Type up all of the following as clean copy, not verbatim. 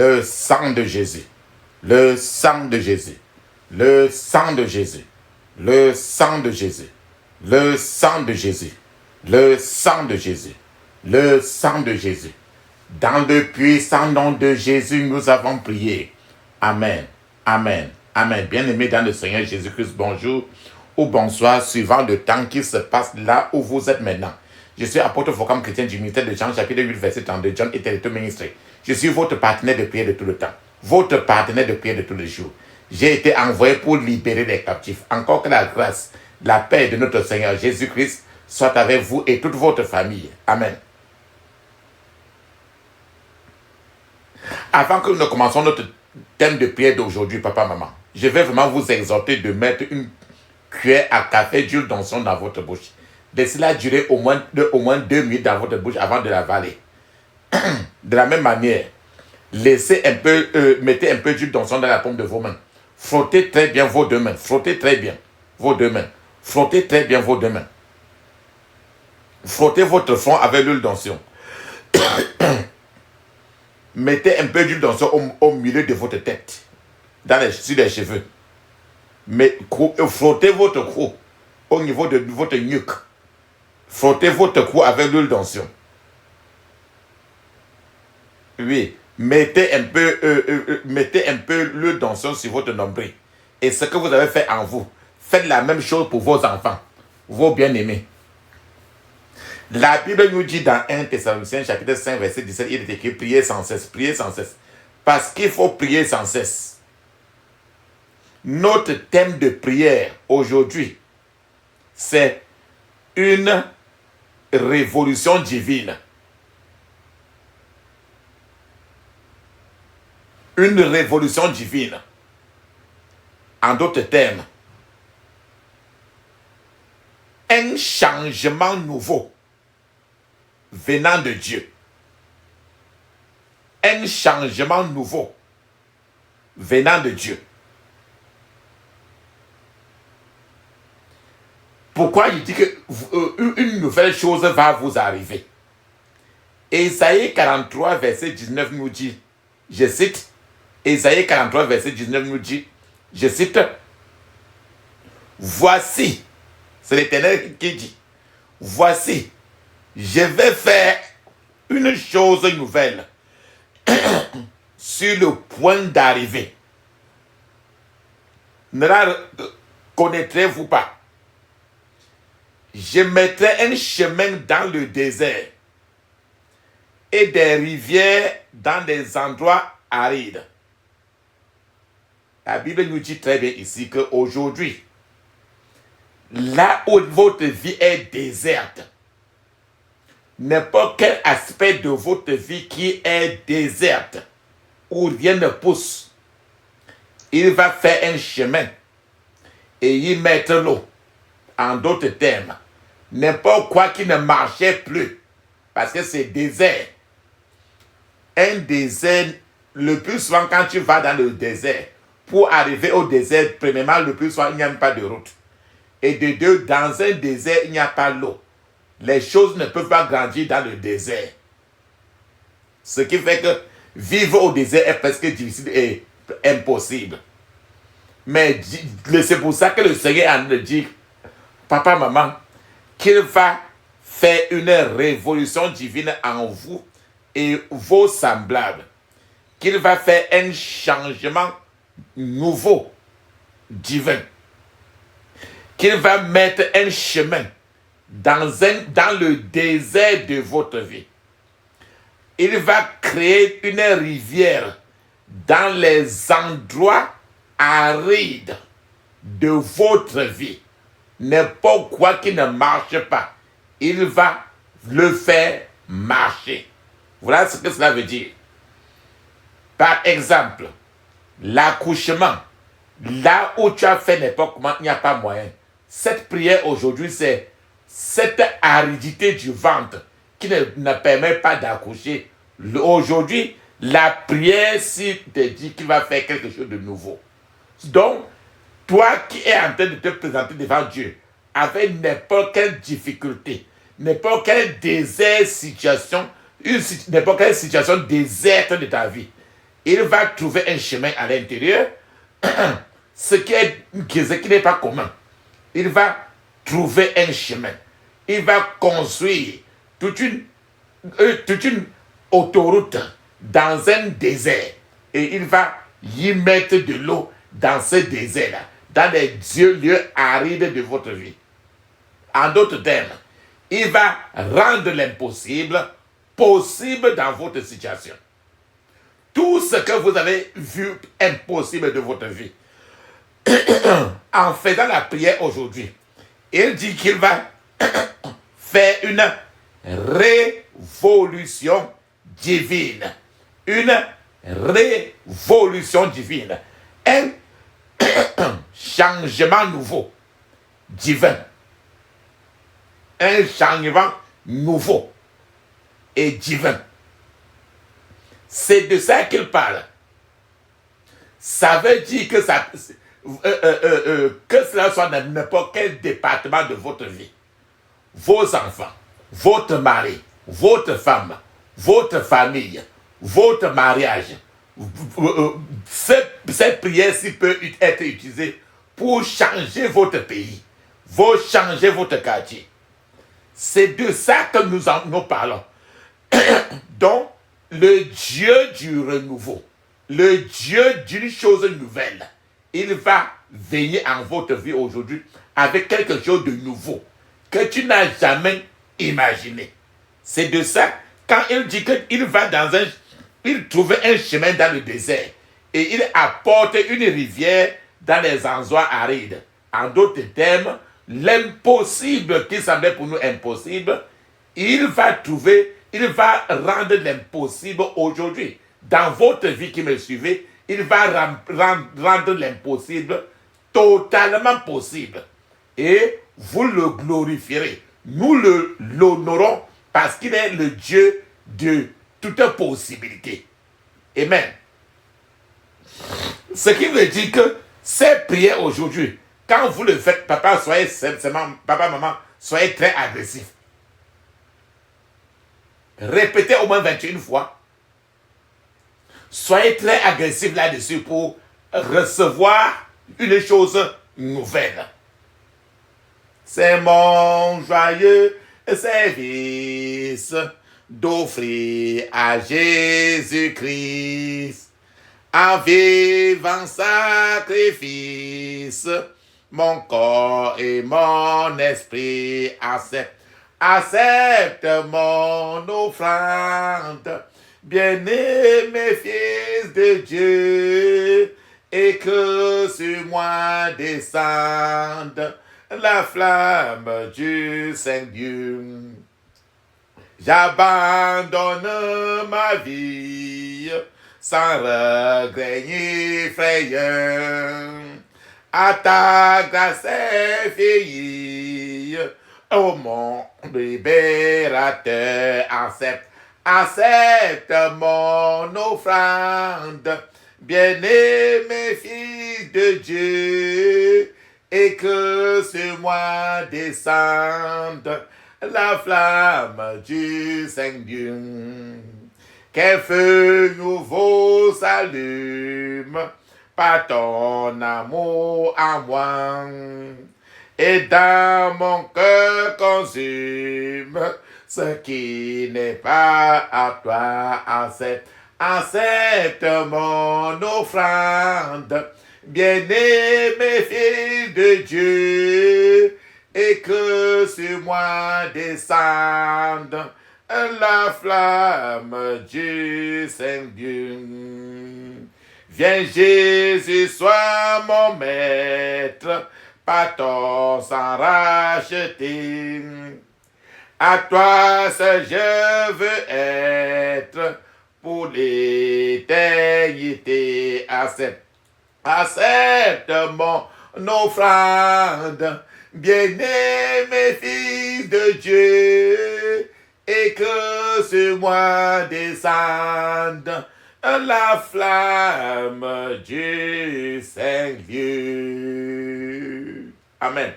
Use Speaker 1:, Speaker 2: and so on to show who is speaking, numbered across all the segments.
Speaker 1: Le sang de Jésus. Le sang de Jésus. Le sang de Jésus. Le sang de Jésus. Le sang de Jésus. Le sang de Jésus. Le sang de Jésus. Dans le puissant nom de Jésus, nous avons prié. Amen. Amen. Amen. Bien-aimés dans le Seigneur Jésus-Christ, bonjour ou bonsoir, suivant le temps qui se passe là où vous êtes maintenant. Je suis apôtre Focam chrétien du ministère de Jean, chapitre 8, verset 32. John était le ministre. Je suis votre partenaire de prière de tout le temps. Votre partenaire de prière de tous les jours. J'ai été envoyé pour libérer les captifs. Encore que la grâce, la paix de notre Seigneur Jésus-Christ soit avec vous et toute votre famille. Amen. Avant que nous ne commencions notre thème de prière d'aujourd'hui, papa, maman, je vais vraiment vous exhorter de mettre une cuillère à café d'huile d'onction dans votre bouche. Laissez-la durer au moins 2 minutes dans votre bouche avant de l'avaler. De la même manière, mettez un peu d'huile d'onction dans la paume de vos mains. Frottez très bien vos deux mains. Frottez très bien vos deux mains. Frottez très bien vos deux mains. Frottez votre front avec l'huile d'onction. Mettez un peu d'huile d'onction au milieu de votre tête, sur les cheveux. Mais frottez votre cou au niveau de votre nuque. Frottez votre cou avec l'huile d'onction. Oui, mettez un peu l'huile d'onction sur votre nombril. Et ce que vous avez fait en vous, faites la même chose pour vos enfants, vos bien-aimés. La Bible nous dit dans 1 Thessaloniciens chapitre 5 verset 17, il est écrit priez sans cesse, priez sans cesse. Parce qu'il faut prier sans cesse. Notre thème de prière aujourd'hui, c'est une révolution divine. Une révolution divine. En d'autres termes, un changement nouveau venant de Dieu. Un changement nouveau venant de Dieu. Pourquoi il dit qu'une nouvelle chose va vous arriver? Ésaïe 43, verset 19 nous dit, je cite, Ésaïe 43, verset 19 nous dit, je cite, voici, c'est l'Éternel qui dit, voici, je vais faire une chose nouvelle sur le point d'arriver. Ne la connaîtrez-vous pas? Je mettrai un chemin dans le désert et des rivières dans des endroits arides. La Bible nous dit très bien ici qu'aujourd'hui, là où votre vie est déserte, n'importe quel aspect de votre vie qui est déserte, où rien ne pousse, il va faire un chemin et y mettre l'eau. En d'autres termes, n'importe quoi qui ne marchait plus, parce que c'est désert. Un désert, le plus souvent quand tu vas dans le désert, pour arriver au désert, premièrement, le plus souvent, il n'y a même pas de route. Et de deux, dans un désert, il n'y a pas l'eau. Les choses ne peuvent pas grandir dans le désert. Ce qui fait que vivre au désert est presque difficile et impossible. Mais c'est pour ça que le Seigneur nous dit, papa, maman, qu'il va faire une révolution divine en vous et vos semblables. Qu'il va faire un changement nouveau, divin. Qu'il va mettre un chemin dans le désert de votre vie. Il va créer une rivière dans les endroits arides de votre vie. N'importe quoi qui ne marche pas, il va le faire marcher. Voilà ce que cela veut dire. Par exemple, l'accouchement, là où tu as fait n'importe comment, il n'y a pas moyen. Cette prière aujourd'hui, c'est cette aridité du ventre qui ne permet pas d'accoucher. Aujourd'hui, la prière, si te dit qu'il va faire quelque chose de nouveau. Donc, toi qui es en train de te présenter devant Dieu, avec n'importe quelle difficulté, n'importe quelle désert situation, n'importe quelle situation déserte de ta vie, il va trouver un chemin à l'intérieur, ce qui n'est pas commun. Il va trouver un chemin. Il va construire toute une autoroute dans un désert. Et il va y mettre de l'eau dans ce désert-là, dans les lieux arides de votre vie. En d'autres termes, il va rendre l'impossible possible dans votre situation. Tout ce que vous avez vu impossible de votre vie, en faisant la prière aujourd'hui, il dit qu'il va faire une révolution divine. Une révolution divine. Un changement nouveau, divin. Un changement nouveau et divin. C'est de ça qu'il parle. Ça veut dire que, que cela soit dans n'importe quel département de votre vie. Vos enfants, votre mari, votre femme, votre famille, votre mariage. Cette prière-ci peut être utilisée pour changer votre pays, pour changer votre quartier. C'est de ça que nous parlons. Donc, le Dieu du renouveau, le Dieu d'une chose nouvelle, il va venir en votre vie aujourd'hui avec quelque chose de nouveau que tu n'as jamais imaginé. C'est de ça, quand il dit qu'il va il trouvait un chemin dans le désert et il apporte une rivière dans les endroits arides. En d'autres termes, l'impossible qui semblait pour nous impossible, il va rendre l'impossible aujourd'hui. Dans votre vie qui me suivez, il va rendre l'impossible totalement possible. Et vous le glorifierez. Nous l'honorons parce qu'il est le Dieu de toute possibilité. Amen. Ce qui veut dire que ces prières aujourd'hui, quand vous le faites, papa, maman, soyez très agressif. Répétez au moins 21 fois. Soyez très agressif là-dessus pour recevoir une chose nouvelle. C'est mon joyeux service d'offrir à Jésus-Christ un vivant sacrifice. Mon corps et mon esprit accepte mon offrande. Bien-aimé fils de Dieu, et que sur moi descende la flamme du Saint-Dieu. J'abandonne ma vie sans regret ni frayeur. À ta grâce fille, ô mon libérateur, accepte mon offrande. Bien-aimé fils de Dieu, et que sur moi descende la flamme du Saint-Dieu. Qu'un feu nouveau s'allume par ton amour en moi, et dans mon cœur consume ce qui n'est pas à toi. Accepte mon offrande, bien-aimé fils de Dieu, et que sur moi descende la flamme du Saint-Dieu. Viens Jésus, sois mon maître, par ton sang racheté. À toi seul je veux être pour l'éternité. Accepte mon offrande, bien-aimé fils de Dieu, et que sur moi descende la flamme du Saint-Dieu. Amen.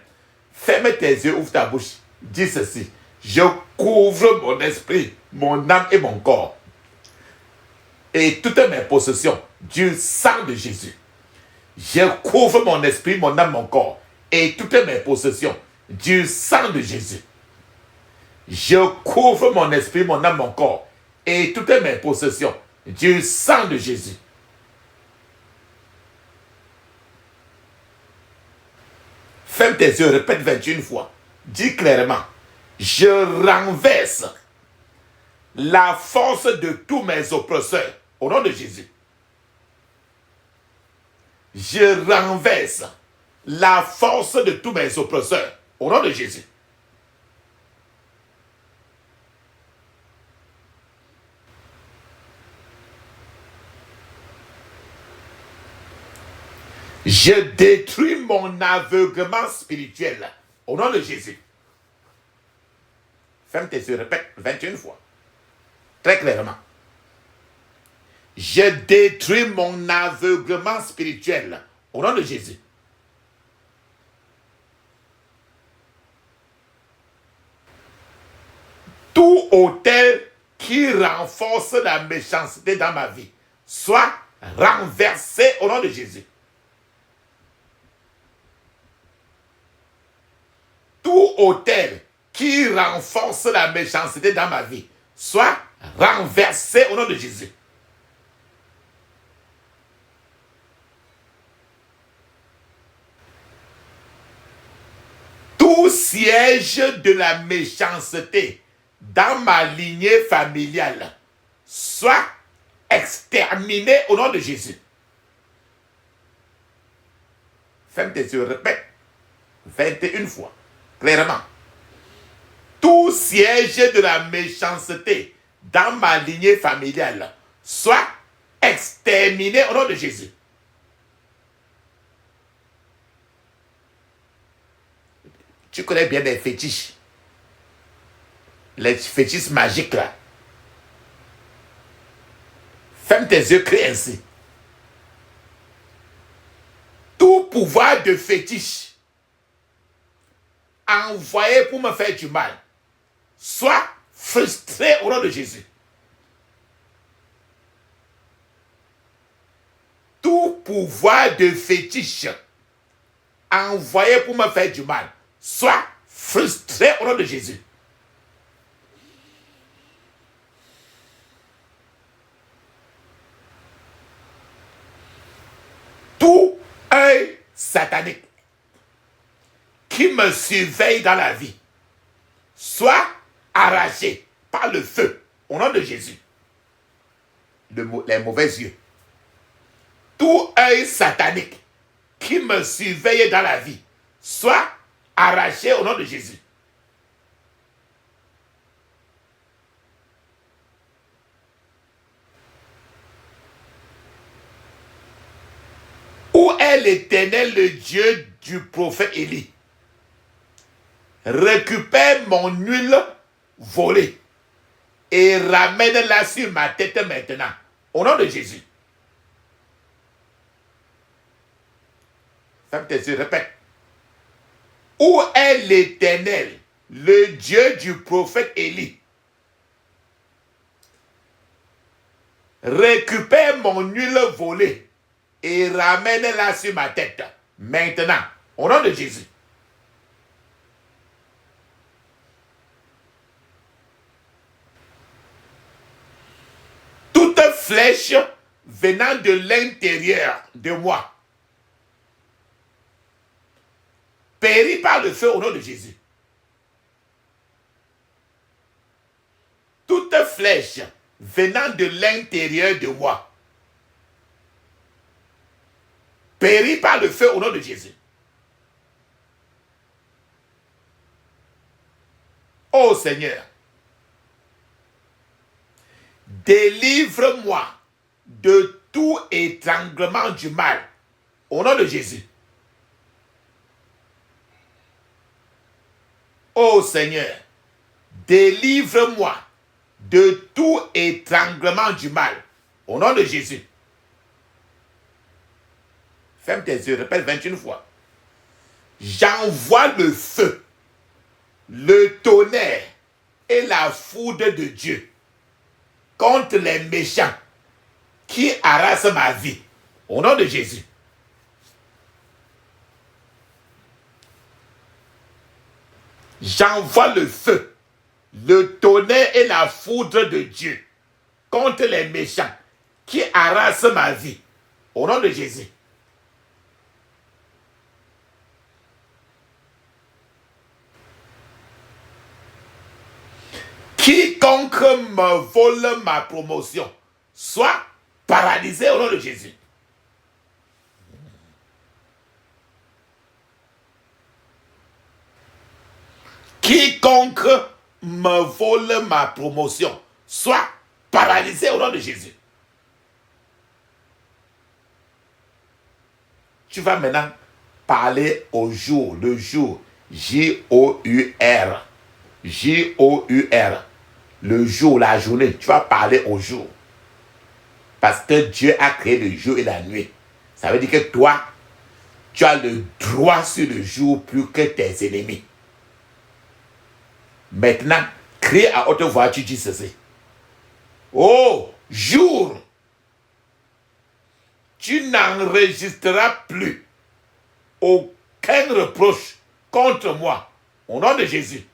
Speaker 1: Ferme tes yeux, ouvre ta bouche. Dis ceci. Je couvre mon esprit, mon âme et mon corps et toutes mes possessions du sang de Jésus. Je couvre mon esprit, mon âme, mon corps et toutes mes possessions du sang de Jésus. Je couvre mon esprit, mon âme, mon corps et toutes mes possessions du sang de Jésus. Ferme tes yeux, répète 21 fois. Dis clairement, je renverse la force de tous mes oppresseurs au nom de Jésus. Je renverse la force de tous mes oppresseurs au nom de Jésus. Je détruis mon aveuglement spirituel au nom de Jésus. Ferme tes yeux, répète 21 fois. Très clairement. Je détruis mon aveuglement spirituel au nom de Jésus. Tout autel qui renforce la méchanceté dans ma vie soit renversé au nom de Jésus. Tout autel qui renforce la méchanceté dans ma vie soit renversé au nom de Jésus. Tout siège de la méchanceté dans ma lignée familiale soit exterminé au nom de Jésus. Ferme tes yeux, répète 21 fois. Clairement, tout siège de la méchanceté dans ma lignée familiale soit exterminé au nom de Jésus. Tu connais bien les fétiches. Les fétiches magiques là. Ferme tes yeux, crie ainsi. Tout pouvoir de fétiche envoyé pour me faire du mal soit frustré au nom de Jésus. Tout pouvoir de fétiche envoyé pour me faire du mal soit frustré au nom de Jésus. Tout œil satanique qui me surveille dans la vie soit arraché par le feu au nom de Jésus. Les mauvais yeux. Tout œil satanique qui me surveille dans la vie soit arraché au nom de Jésus. Où est l'Éternel, le Dieu du prophète Élie? Récupère mon huile volée et ramène-la sur ma tête maintenant. Au nom de Jésus. Ferme tes yeux, répète. Où est l'Éternel, le Dieu du prophète Élie? Récupère mon huile volée et ramène-la sur ma tête maintenant. Au nom de Jésus. Toute flèche venant de l'intérieur de moi périt par le feu au nom de Jésus. Toute flèche venant de l'intérieur de moi périt par le feu au nom de Jésus. Ô Seigneur, délivre-moi de tout étranglement du mal au nom de Jésus. Ô Seigneur, délivre-moi de tout étranglement du mal au nom de Jésus. Ferme tes yeux, répète 21 fois. J'envoie le feu, le tonnerre et la foudre de Dieu contre les méchants qui harasse ma vie. Au nom de Jésus. J'envoie le feu, le tonnerre et la foudre de Dieu contre les méchants qui harassent ma vie. Au nom de Jésus. Quiconque me vole ma promotion soit paralysé au nom de Jésus. Quiconque me vole ma promotion soit paralysé au nom de Jésus. Tu vas maintenant parler au jour, le jour, J-O-U-R. J-O-U-R. Le jour, la journée, tu vas parler au jour. Parce que Dieu a créé le jour et la nuit. Ça veut dire que toi, tu as le droit sur le jour plus que tes ennemis. Maintenant, crie à haute voix, tu dis ceci. Oh, jour, tu n'enregistreras plus aucun reproche contre moi. Au nom de Jésus.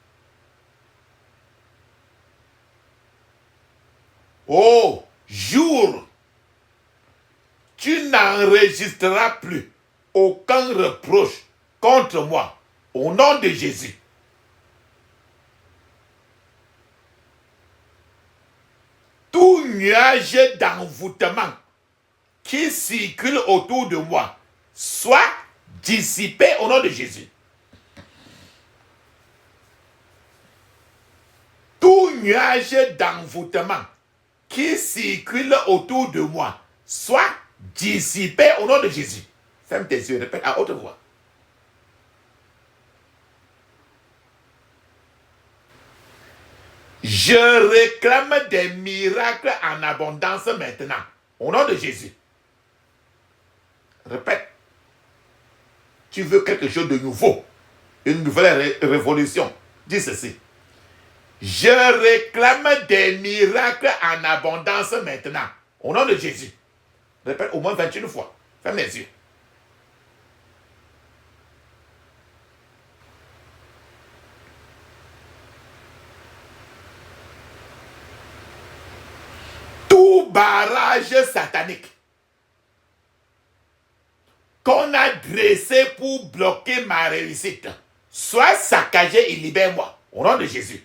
Speaker 1: Oh, jour, tu n'enregistreras plus aucun reproche contre moi. Au nom de Jésus. Tout nuage d'envoûtement qui circule autour de moi soit dissipé au nom de Jésus. Tout nuage d'envoûtement qui circule autour de moi soit dissipé au nom de Jésus. Ferme tes yeux, répète à haute voix. Je réclame des miracles en abondance maintenant. Au nom de Jésus. Répète. Tu veux quelque chose de nouveau. Une nouvelle révolution. Dis ceci. Je réclame des miracles en abondance maintenant. Au nom de Jésus. Répète au moins 21 fois. Ferme les yeux. Tout barrage satanique qu'on a dressé pour bloquer ma réussite soit saccagé et libère-moi. Au nom de Jésus.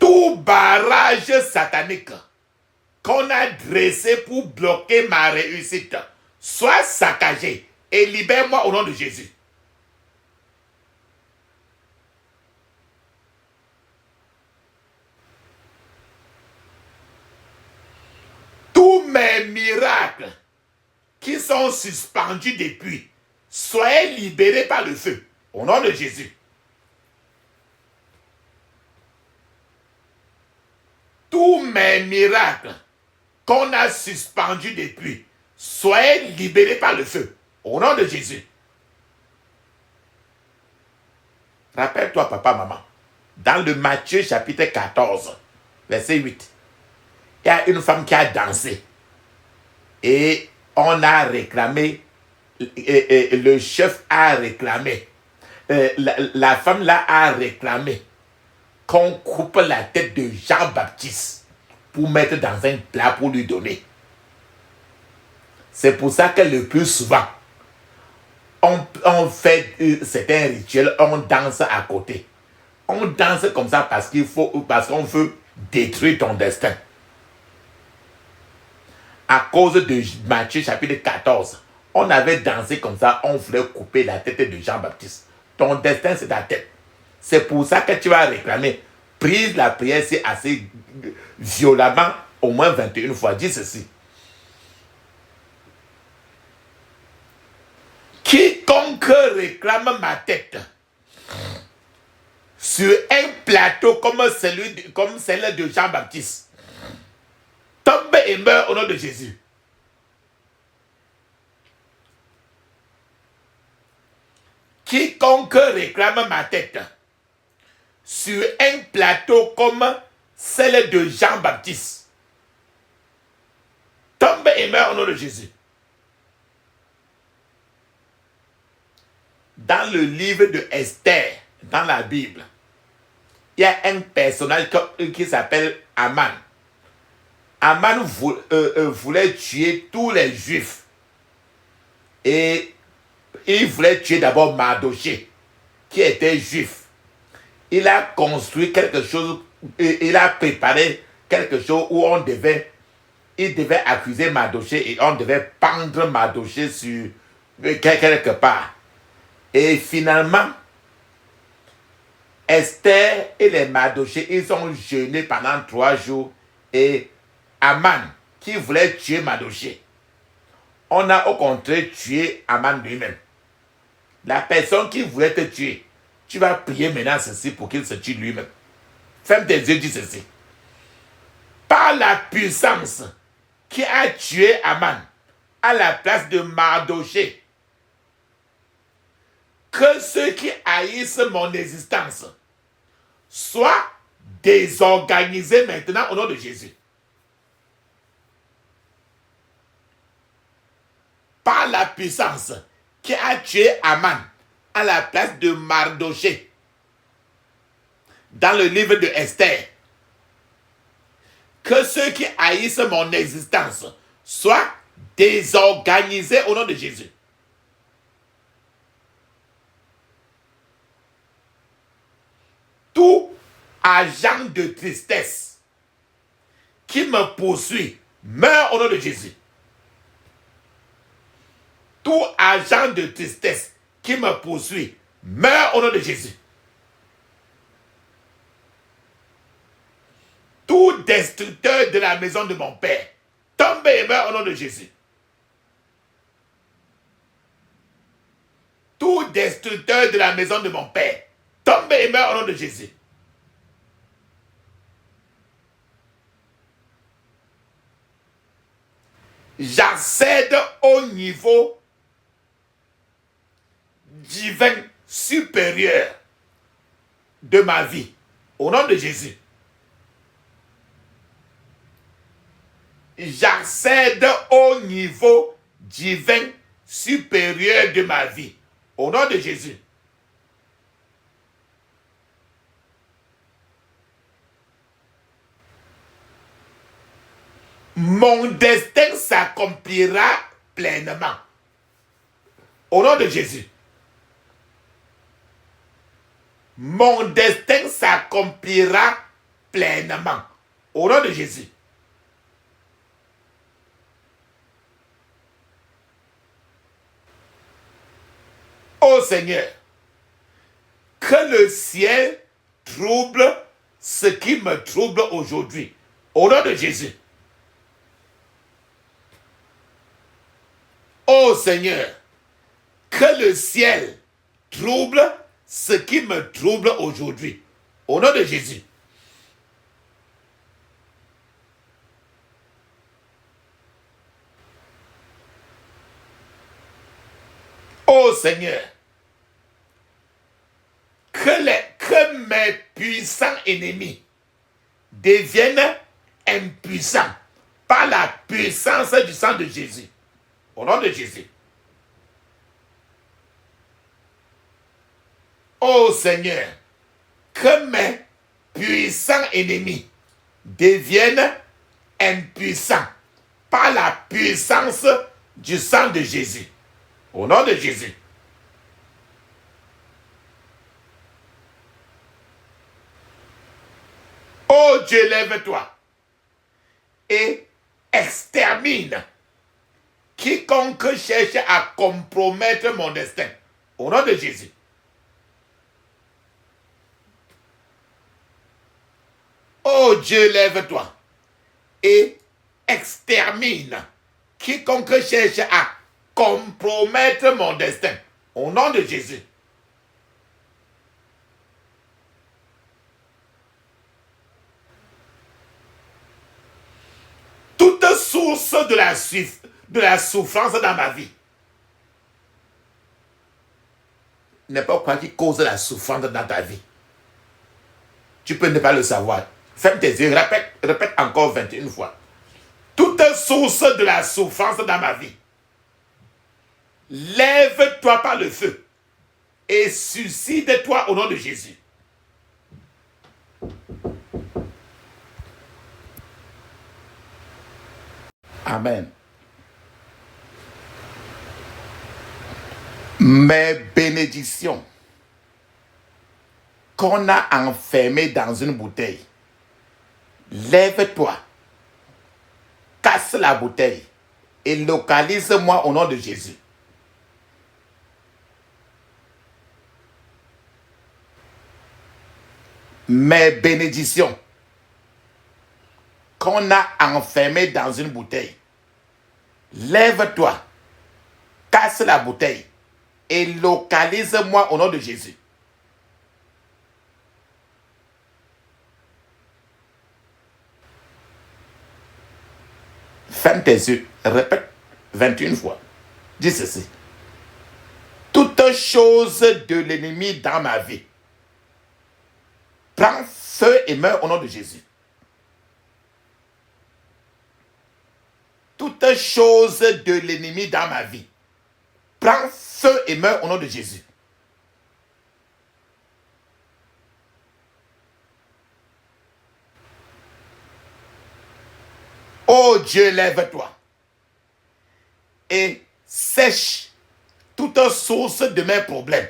Speaker 1: Tout barrage satanique qu'on a dressé pour bloquer ma réussite soit saccagé et libère-moi au nom de Jésus. Tous mes miracles qui sont suspendus depuis, soyez libérés par le feu, au nom de Jésus. Tous mes miracles qu'on a suspendus depuis, soyez libérés par le feu, au nom de Jésus. Rappelle-toi, papa, maman, dans le Matthieu chapitre 14, verset 8, il y a une femme qui a dansé et on a réclamé, le chef a réclamé, la femme là a réclamé qu'on coupe la tête de Jean-Baptiste pour mettre dans un plat pour lui donner. C'est pour ça que le plus souvent, on fait certains rituels, on danse à côté. On danse comme ça parce qu'on veut détruire ton destin. À cause de Matthieu chapitre 14, on avait dansé comme ça, on voulait couper la tête de Jean-Baptiste. Ton destin, c'est ta tête. C'est pour ça que tu vas réclamer. Prise la prière, c'est assez violemment, au moins 21 fois. Dis ceci. Quiconque réclame ma tête sur un plateau comme celle de Jean-Baptiste, tombe et meurt au nom de Jésus. Quiconque réclame ma tête sur un plateau comme celle de Jean-Baptiste. Tombe et meurt au nom de Jésus. Dans le livre de Esther, dans la Bible, il y a un personnage qui s'appelle Aman. Aman voulait tuer tous les Juifs. Et il voulait tuer d'abord Mardochée, qui était juif. Il a construit quelque chose, il a préparé quelque chose où il devait accuser Mardochée et on devait pendre Mardochée sur quelque part. Et finalement, Esther et les Mardochée, ils ont jeûné pendant 3 jours. Et Aman, qui voulait tuer Mardochée, on a au contraire tué Aman lui-même. La personne qui voulait te tuer, tu vas prier maintenant ceci pour qu'il se tue lui-même. Ferme tes yeux, dis ceci. Par la puissance qui a tué Aman à la place de Mardochée, que ceux qui haïssent mon existence soient désorganisés maintenant au nom de Jésus. Par la puissance qui a tué Aman à la place de Mardochée. Dans le livre de Esther, que ceux qui haïssent mon existence soient désorganisés au nom de Jésus. Tout agent de tristesse qui me poursuit meurt au nom de Jésus. Tout agent de tristesse qui me poursuit meurt au nom de Jésus. Tout destructeur de la maison de mon père tombe et meurt au nom de Jésus. Tout destructeur de la maison de mon père tombe et meurt au nom de Jésus. J'accède au niveau divin supérieur de ma vie au nom de Jésus. J'accède au niveau divin supérieur de ma vie au nom de Jésus. Mon destin s'accomplira pleinement au nom de Jésus. Mon destin s'accomplira pleinement au nom de Jésus. Ô Seigneur, que le ciel trouble ce qui me trouble aujourd'hui au nom de Jésus. Ô Seigneur, que le ciel trouble ce qui me trouble aujourd'hui au nom de Jésus. Ô Seigneur, que mes puissants ennemis deviennent impuissants par la puissance du sang de Jésus. Au nom de Jésus. Ô Seigneur, que mes puissants ennemis deviennent impuissants par la puissance du sang de Jésus. Au nom de Jésus. Ô Dieu, lève-toi et extermine quiconque cherche à compromettre mon destin. Au nom de Jésus. Ô Dieu, lève-toi et extermine quiconque cherche à compromettre mon destin. Au nom de Jésus. Toute source de la souffrance dans ma vie n'est pas quoi qui cause la souffrance dans ta vie. Tu peux ne pas le savoir. Ferme tes yeux, répète encore 21 fois. Toute source de la souffrance dans ma vie, lève-toi par le feu et suicide-toi au nom de Jésus. Amen. Mes bénédictions qu'on a enfermées dans une bouteille, lève-toi, casse la bouteille et localise-moi au nom de Jésus. Mes bénédictions qu'on a enfermées dans une bouteille, lève-toi, casse la bouteille et localise-moi au nom de Jésus. Ferme tes yeux, répète 21 fois. Dis ceci. Toute chose de l'ennemi dans ma vie, prends feu et meurs au nom de Jésus. Toute chose de l'ennemi dans ma vie, prends feu et meurs au nom de Jésus. Oh Dieu, lève-toi et sèche toute source de mes problèmes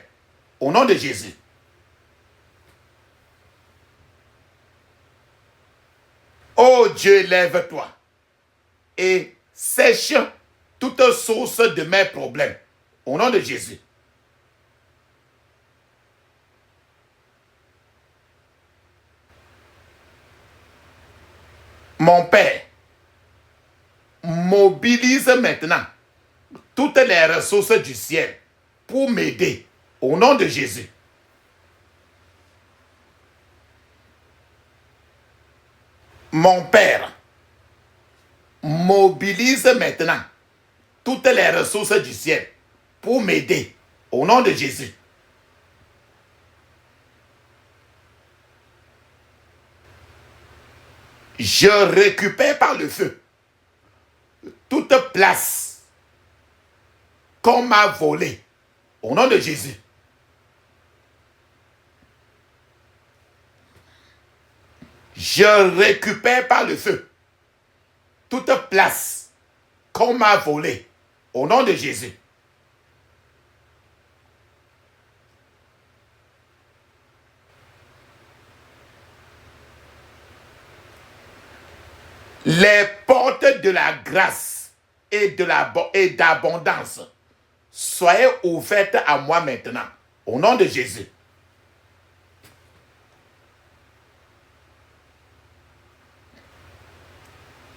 Speaker 1: au nom de Jésus. Oh Dieu, lève-toi et sèche toute source de mes problèmes au nom de Jésus. Mon Père, mobilise maintenant toutes les ressources du ciel pour m'aider au nom de Jésus. Mon Père, mobilise maintenant toutes les ressources du ciel pour m'aider au nom de Jésus. Je récupère par le feu toute place qu'on m'a volée au nom de Jésus. Je récupère par le feu toute place qu'on m'a volée au nom de Jésus. Les portes de la grâce et d'abondance soyez ouvertes à moi maintenant, au nom de Jésus.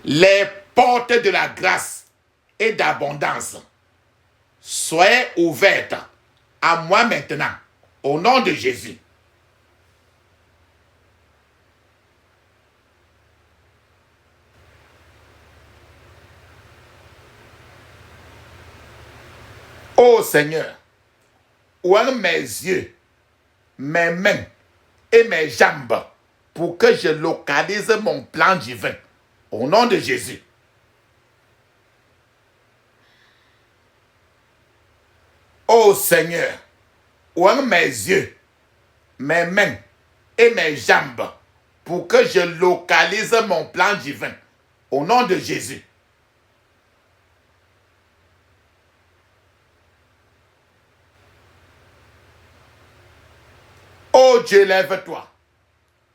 Speaker 1: Les portes de la grâce et d'abondance soyez ouvertes à moi maintenant, au nom de Jésus. Ô Seigneur, ouvre mes yeux, mes mains et mes jambes pour que je localise mon plan divin. Au nom de Jésus. Ô Seigneur, ouvre mes yeux, mes mains et mes jambes pour que je localise mon plan divin. Au nom de Jésus. Oh Dieu, lève-toi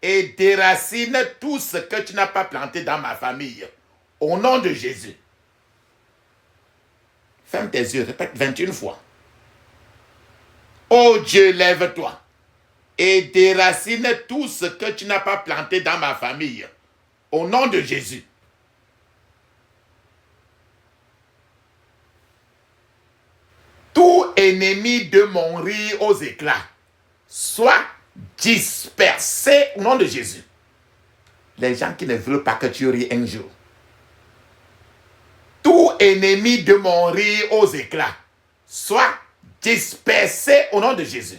Speaker 1: et déracine tout ce que tu n'as pas planté dans ma famille. Au nom de Jésus. Ferme tes yeux, répète 21 fois. Oh Dieu, lève-toi et déracine tout ce que tu n'as pas planté dans ma famille. Au nom de Jésus. Tout ennemi de mon rire aux éclats soit dispersé au nom de Jésus. Les gens qui ne veulent pas que tu ris un jour. Tout ennemi de mon rire aux éclats soit dispersé au nom de Jésus.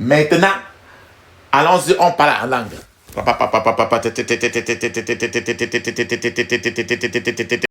Speaker 1: Maintenant, allons-y, on parle en langue.